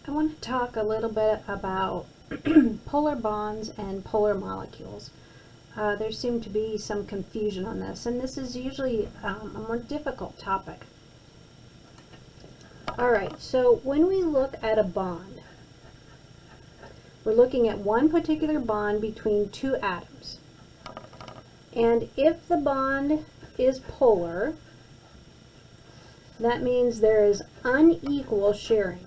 I want to talk a little bit about polar bonds and polar molecules. There seemed to be some confusion on this, and this is usually a more difficult topic. Alright, so when we look at a bond, we're looking at one particular bond between two atoms. And if the bond is polar, that means there is unequal sharing.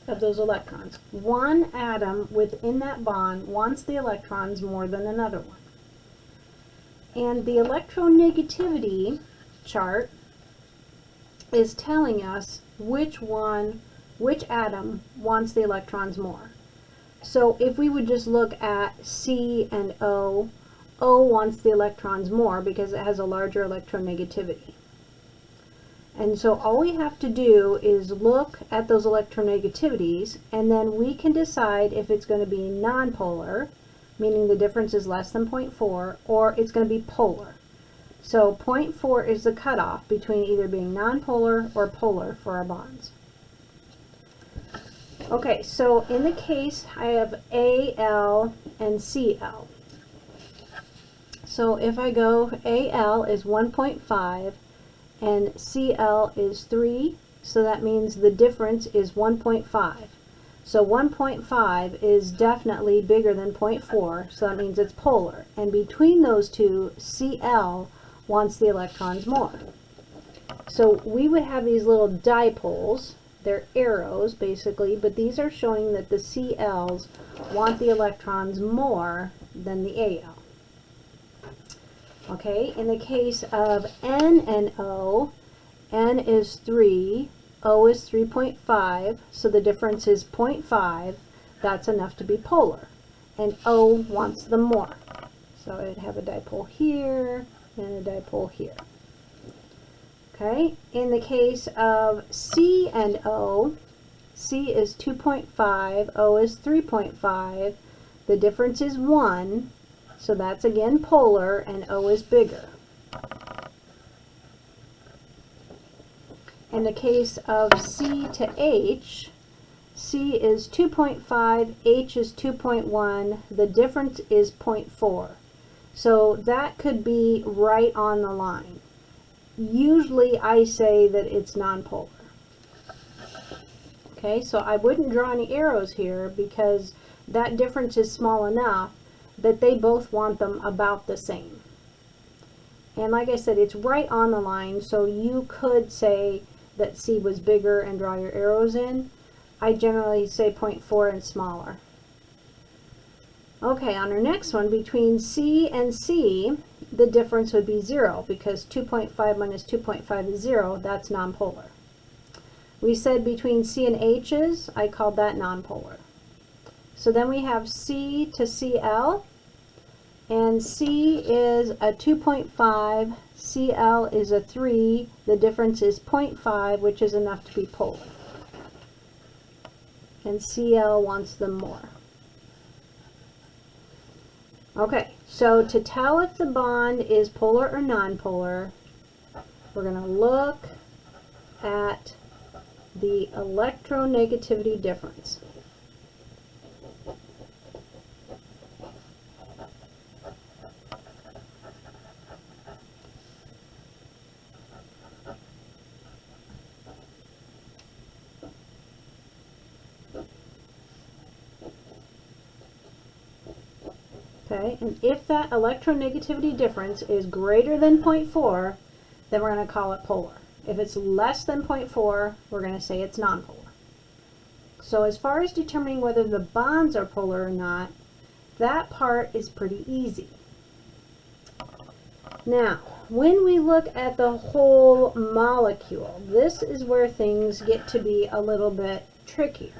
Of those electrons. One atom within that bond wants the electrons more than another one. And the electronegativity chart is telling us which atom wants the electrons more. So if we would just look at C and O, O wants the electrons more because it has a larger electronegativity. And so all we have to do is look at those electronegativities, and then we can decide if it's going to be nonpolar, meaning the difference is less than 0.4, or it's going to be polar. So 0.4 is the cutoff between either being nonpolar or polar for our bonds. Okay, so in the case I have Al and Cl. So if I go, Al is 1.5 and Cl is 3, so that means the difference is 1.5. So 1.5 is definitely bigger than 0.4, so that means it's polar. And between those two, Cl wants the electrons more. So we would have these little dipoles. They're arrows basically, but these are showing that the Cl's want the electrons more than the Al. Okay, in the case of N and O, N is 3, O is 3.5, so the difference is 0.5. That's enough to be polar. And O wants them more. So I'd have a dipole here and a dipole here. Okay, in the case of C and O, C is 2.5, O is 3.5. The difference is 1. So that's again polar, and O is bigger. In the case of C to H, C is 2.5, H is 2.1, the difference is 0.4. So that could be right on the line. Usually I say that it's nonpolar. Okay, so I wouldn't draw any arrows here because that difference is small enough that they both want them about the same. And like I said, it's right on the line, so you could say that C was bigger and draw your arrows in. I generally say 0.4 and smaller. Okay, on our next one, between C and C, the difference would be 0 because 2.5 minus 2.5 is 0. That's nonpolar. We said between C and H's, I called that nonpolar. So then we have C to Cl, and C is a 2.5, Cl is a 3, the difference is 0.5, which is enough to be polar. And Cl wants them more. Okay, so to tell if the bond is polar or nonpolar, we're going to look at the electronegativity difference. Okay, and if that electronegativity difference is greater than 0.4, then we're going to call it polar. If it's less than 0.4, we're going to say it's nonpolar. So as far as determining whether the bonds are polar or not, that part is pretty easy. Now, when we look at the whole molecule, this is where things get to be a little bit trickier.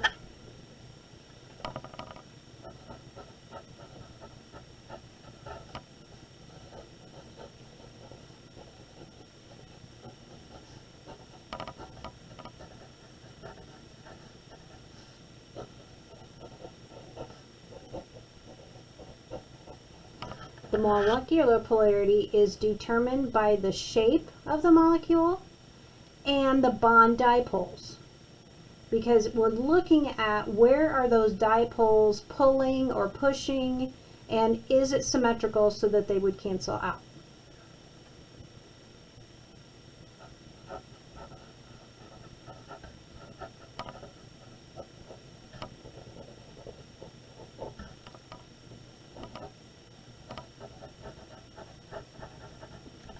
The molecular polarity is determined by the shape of the molecule and the bond dipoles, because we're looking at where are those dipoles pulling or pushing, and is it symmetrical so that they would cancel out.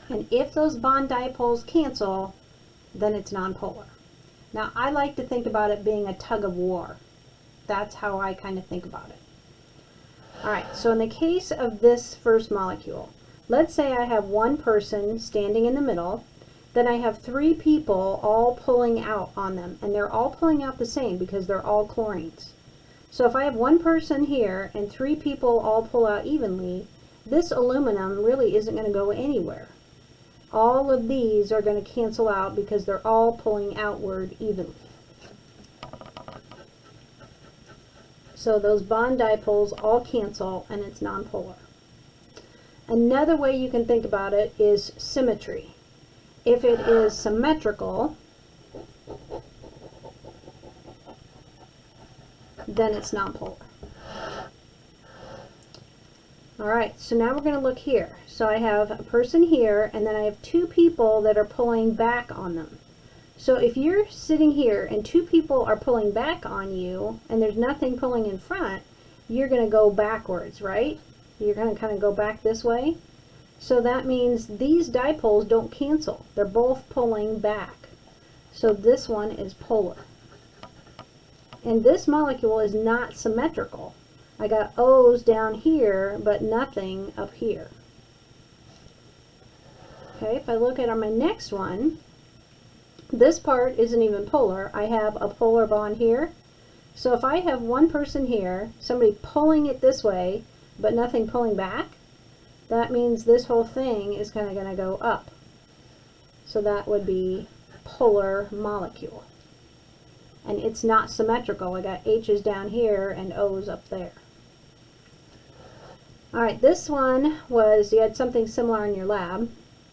And if those bond dipoles cancel, then it's nonpolar. Now, I like to think about it being a tug of war. That's how I kind of think about it. All right, so in the case of this first molecule, let's say I have one person standing in the middle, then I have three people all pulling out on them, and they're all pulling out the same because they're all chlorines. So if I have one person here and three people all pull out evenly, this aluminum really isn't going to go anywhere. All of these are going to cancel out because they're all pulling outward evenly. So those bond dipoles all cancel and it's nonpolar. Another way you can think about it is symmetry. If it is symmetrical, then it's nonpolar. Alright, so now we're going to look here. So I have a person here, and then I have two people that are pulling back on them. So if you're sitting here and two people are pulling back on you, and there's nothing pulling in front, you're going to go backwards, right? You're going to kind of go back this way. So that means these dipoles don't cancel. They're both pulling back. So this one is polar. And this molecule is not symmetrical. I got O's down here, but nothing up here. Okay, if I look at my next one, this part isn't even polar. I have a polar bond here. So if I have one person here, somebody pulling it this way, but nothing pulling back, that means this whole thing is kind of going to go up. So that would be polar molecule. And it's not symmetrical. I got H's down here and O's up there. Alright, this one was, you had something similar in your lab.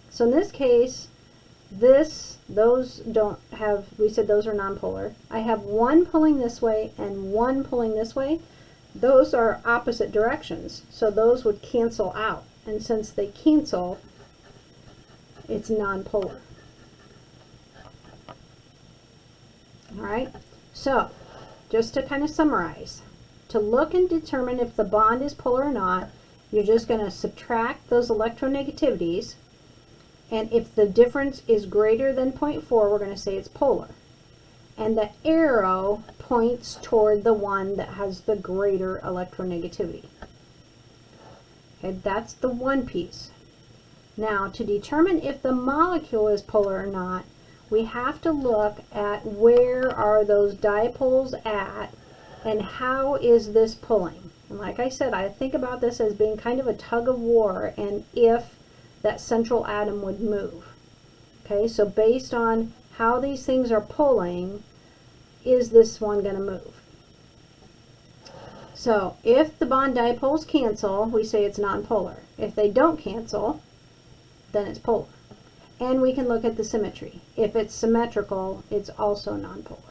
So in this case, those don't have, we said those are nonpolar. I have one pulling this way and one pulling this way. Those are opposite directions, so those would cancel out. And since they cancel, it's nonpolar. Alright, so just to kind of summarize, to look and determine if the bond is polar or not, you're just going to subtract those electronegativities, and if the difference is greater than 0.4, we're going to say it's polar. And the arrow points toward the one that has the greater electronegativity. Okay, that's the one piece. Now, to determine if the molecule is polar or not, we have to look at where are those dipoles at and how is this pulling. And like I said, I think about this as being kind of a tug of war, and if that central atom would move. Okay, so based on how these things are pulling, is this one going to move? So if the bond dipoles cancel, we say it's nonpolar. If they don't cancel, then it's polar. And we can look at the symmetry. If it's symmetrical, it's also nonpolar.